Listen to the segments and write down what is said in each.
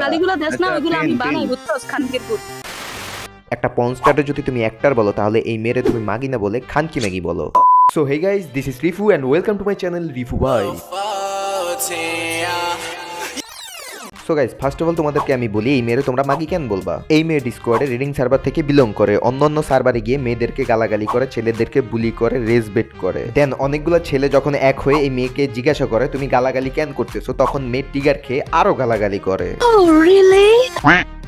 গালিগুলো দেস না ওইগুলো আমি বানাই বুঝছস খানকির পুত। একটা পনস্টারে যদি তুমি অ্যাক্টর বলো তাহলে এই মেরে তুমি মাগি না বলে খানকি ম্যাগি বলো। So hey guys, this is Rifu and welcome to my channel Rifu ভাই। So guys, first of all তোমাদেরকে আমি বলি এই মেয়েরে তোমরা মাগি কেন বলবা? এই মেয়ে ডিসকর্ডে রিডিং সার্ভার থেকে বিলং করে, অন্যান্য সার্ভারে গিয়ে মেয়েদেরকে গালাগালি করে, ছেলেদেরকে বুলি করে, রেস বেট করে। দেন অনেকগুলো ছেলে যখন এক হয়ে এই মেয়েকে জিজ্ঞাসা করে তুমি গালাগালি কেন করতেছো, তখন মেয়ে টিগার খেয়ে আরো গালাগালি করে। Oh really?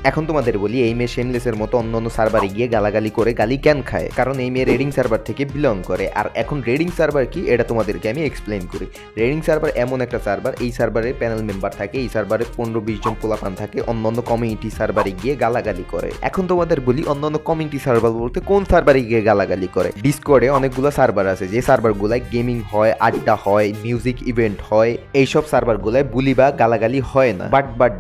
এখন তোমাদের বলি এই মেয়ে শেমলেসের মতো অন্যান্য সার্ভারে গিয়ে গালাগালি করে গালি কেন খায়? কারণ এই মেয়ে রেডিং সার্ভার থেকে বিলং করে। আর এখন রেডিং সার্ভার কি এটা তোমাদেরকে আমি এক্সপ্লেইন করি। রেডিং সার্ভার এমন একটা সার্ভার, এই সার্ভারে প্যানেল মেম্বার থাকে, এই সার্ভারে 15-20 জন পোলাপান থাকে, অন্যান্য কমিউনিটি সার্ভারে গিয়ে গালাগালি করে। এখন তোমাদের বলি অন্যান্য কমিউনিটি সার্ভার বলতে কোন সার্ভারে গিয়ে গালাগালি করে? ডিসকর্ডে অনেকগুলো সার্ভার আছে, যে সার্ভারগুলায় গেমিং হয়, আড্ডা হয়, মিউজিক ইভেন্ট হয়, এইসব সার্ভারগুলায় বুলি বা গালাগালি হয় না।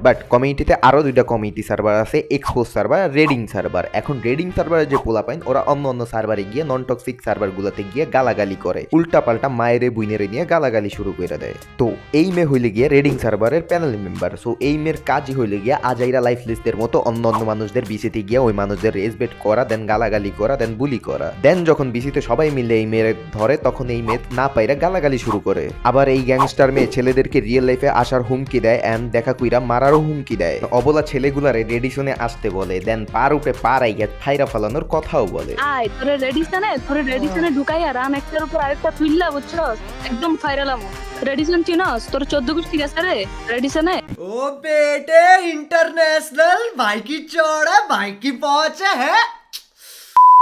বাট কমিউনিটিতে আরো দুইটা কমিউনিটি সার্ভার আছে, এক্সপোজ সার্ভার আর রেডিং সার্ভার। এখন রেডিং সার্ভারে যে পোলাপাইন ওরা অন্য সার্ভারে গিয়ে নন টক্সিক সার্ভারগুলোতে গিয়ে গালাগালি করে, উল্টা পাল্টা মায়েরে বুইনেরে নিয়ে গালাগালি শুরু করে দেয়। তো এই মেয়ে হইলে গিয়ে রেডিং সার্ভারের প্যানেল মেম্বার। সো এই মেয়ের কাজই হইলে গিয়ে আজাইরা লাইফলেসদের মতো অন্য মানুষদের বিসিতে গিয়ে ওই মানুষদের রেস বেট করা, দেন গালাগালি করা, দেন বুলি করা। দেন যখন বিসিতে সবাই মিলে এই মেয়ের ধরে তখন এই মেয়ে না পাইরা গালাগালি শুরু করে। আবার এই গ্যাংস্টার মেয়ে ছেলেদেরকে রিয়েল লাইফে আসার হুমকি দেয় এন্ড দেখা কইরা মারারও হুমকি দেয়। অবলা ছেলেগুলারে রেডিশনে আসতে বলে, দেন পার উপরে পার আইয়া ফাইরা ফালানোর কথাও বলে। আয় তোরে রেডিশনে ঢুকাইয়া রান একটার উপর আরেকটা তুইল্লা বুঝছস একদম ফাইরালাম। রেডিশন চিনস? তোর 14 গোষ্ঠী গেছে রে রেডিশনে। ओ बेटे इंटरनेशनल भाई की चौड़ है भाई की पहुंच है।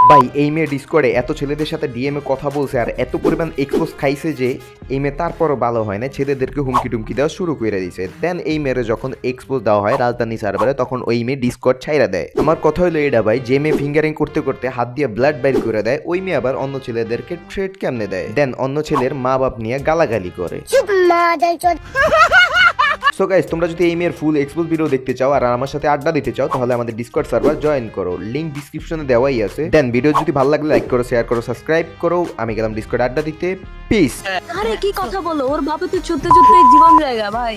ভাই এই মেয়ে ডিসকর্ডে এত ছেলেদের সাথে ডিএমএ কথা বলছে আর এত পরিমাণ এক্সপোজ খাইছে যে এই মেয়ে তারপরও ভালো হয় না, ছেলেদেরকে হুমকি টুমকি দেওয়া শুরু করে দিয়েছে। দেন এই মেয়ের যখন এক্সপোজ দেওয়া হয় রাজধানী সার্ভারে তখন ওই মেয়ে ডিসকর্ড ছাইরা দেয়। আমার কথা হলো এটা ভাই, যে মেয়ে ফিঙ্গারিং করতে করতে হাত দিয়ে ব্লাড বাইর করে দেয় ওই মেয়ে আবার অন্য ছেলেদেরকে থ্রেট কেমনে দেয়, দেন অন্য ছেলের মা বাপ নিয়ে গালাগালি করে। সো গাইস, তোমরা যদি এই মেয়ের ফুল এক্সপোজ ভিডিও দেখতে চাও আর আমার সাথে আড্ডা দিতে চাও তাহলে আমাদের ডিসকর্ড সার্ভার জয়েন করো, লিংক ডিসক্রিপশনে দেওয়াই আছে। দেন ভিডিও যদি ভালো লাগলে লাইক করো, শেয়ার করো, সাবস্ক্রাইব করো। আমি গেলাম ডিসকর্ড আড্ডা দিতে। পিস। আরে কি কথা বলো, ওর বাপে তো চুদতে জীবন জায়গা ভাই।